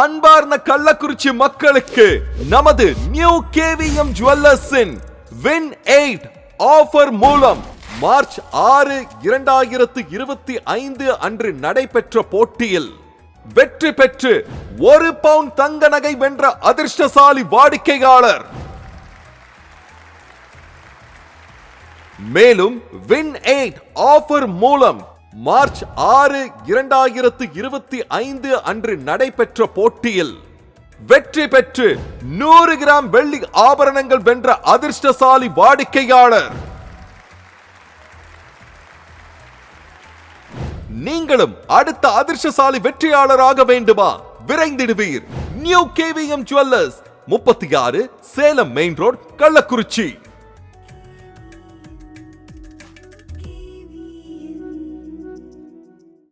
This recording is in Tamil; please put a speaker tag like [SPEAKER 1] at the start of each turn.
[SPEAKER 1] அன்பார்ந்த கள்ளக்குறிச்சி மக்களுக்கு நமது நியூ கேவிஎம் ஜுவல்லர்ஸின் வின் 8 ஆஃபர் மூலம் மார்ச் 6, 2025 அன்று நடைபெற்ற போட்டியில் வெற்றி பெற்று 1 பவுண்ட் தங்க நகை வென்ற அதிர்ஷ்டசாலி வாடிக்கையாளர். மேலும் வின் 8 ஆஃபர் மூலம் மார்ச் 6, 2025 அன்று நடைபெற்ற போட்டியில் வெற்றி பெற்று 100 கிராம் வெள்ளி ஆபரணங்கள் வென்ற அதிர்ஷ்டசாலி வாடிக்கையாளர். நீங்களும் அடுத்த அதிர்ஷ்டசாலி வெற்றியாளராக வேண்டுமா? விரைந்திடுவீர். New KVM jewellers, 36, Salem main road, Kallakurichi.